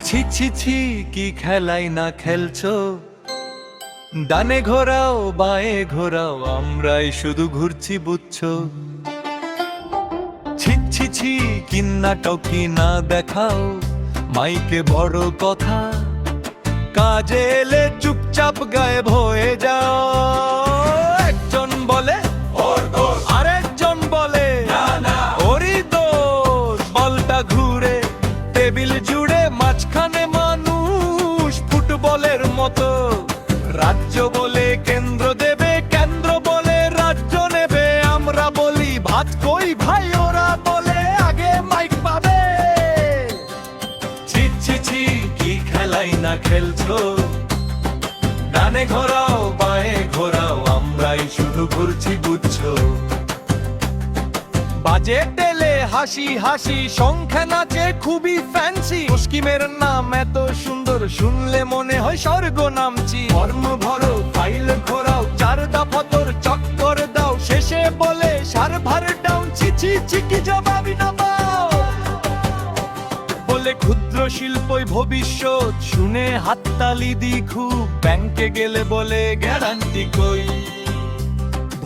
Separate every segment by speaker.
Speaker 1: ছি ছি ছি কি খেলাই না খেলছো, ডানে ঘোরাও বাঁয়ে ঘোরাও আমরাই শুধু ঘুরছি বুঝছো। ছি ছি ছি কিন্না টকি না দেখাও, মাইকে বড় কথা, কাজে এলে চুপচাপ গায়েব হয়ে যাও। একজন বলে
Speaker 2: ওর দোষ,
Speaker 1: আরেকজন বলে
Speaker 2: না না
Speaker 1: ওরই দোষ। বলটা ঘুরে টেবিল জুড়ে, মাঝখানে মানুষ ফুটবলের মতো। রাজ্য বলে কেন্দ্র দেবে, কেন্দ্র বলে রাজ্য নেবে। আমরা বলি ভাত কই ভাই, ওরা বলে আগে মাইক পাবে। ছি ছি ছি কি খেলাই না খেলছো, ডানে ঘোরাও বাঁয়ে ঘোরাও আমরাই শুধু ঘুরছি বুঝছো। বাজে টেলে হাসি হাসি, সংখ্যা নাচে খুবই ফ্যান্সি। মুস্কিমের নাম এত সুন্দর, শুনলে মনে হয় স্বর্গ নামছি। কর্ম ভরো ফাইল ঘোরাও, চার দফতর চক্কর দাও, শেষে বলে সার্ভার ডাউন। ছি ছি ছি কি জবাবই না পাও, বলে ক্ষুদ্র শিল্পই ভবিষ্যৎ। শুনে হাততালি দি খুব, ব্যাংকে গেলে বলে গ্যারান্টি কই।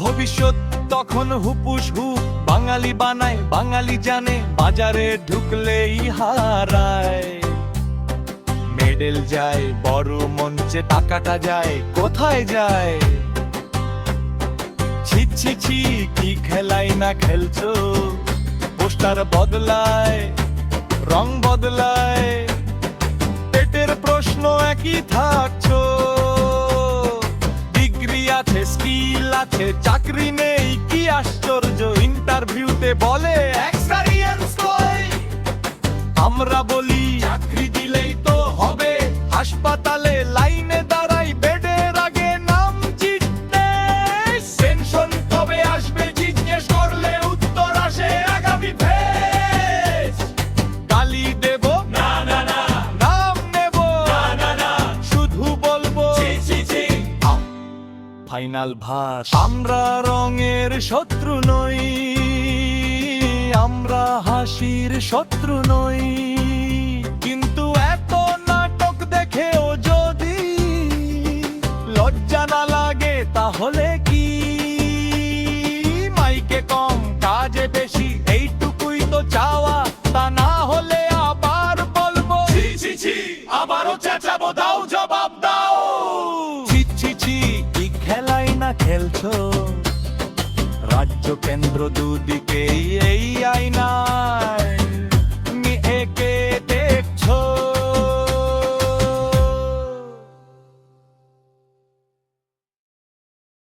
Speaker 1: ভবিষ্যৎ তখন হুপুস হুপ, বাঙালি বানায় বাঙালি জানে, বাজারে ঢুকলেই হারায়। মেডেল যায় বড় মঞ্চে, টাকাটা যায় কোথায় যায়। ছি ছি ছি কি খেলাই না খেলছো, পোস্টার বদলায় রং বদলায়, পেটের প্রশ্ন একই থাকছো। ডিগ্রি আছে স্কিল আছে, চাকরি নেই কি আশ্চর্য। ইন্টারভিউতে বলে এক্সপেরিয়েন্স কই, আমরা বলি চাকরি দিলেই তো হবে। হাসপাতালে লাইনে দাঁড়াই, বেডের আগে নাম চিঠতে। পেনশন কবে আসবে জিজ্ঞেস করলে উত্তর আসে আগামী পেজ। গালি দেব
Speaker 2: না না না
Speaker 1: নাম নেব
Speaker 2: না না না
Speaker 1: শুধু বলবো
Speaker 2: ছি ছি ছি
Speaker 1: ফাইনাল ভাস। আমরা রঙের শত্রু নই, আমরা হাসির শত্রু নই। কিন্তু এত নাটক দেখেও যদি লজ্জা না লাগে তাহলে কি। মাইকে কম কাজে বেশি, এইটুকুই তো চাওয়া। তা না হলে আবার বলবো
Speaker 2: ছি ছি ছি আবারও চেঁচাবো, দাও জবাব দাও।
Speaker 1: ছি ছি ছি কি খেলাই না খেলছো, রাজ্য কেন্দ্র দুদিকেই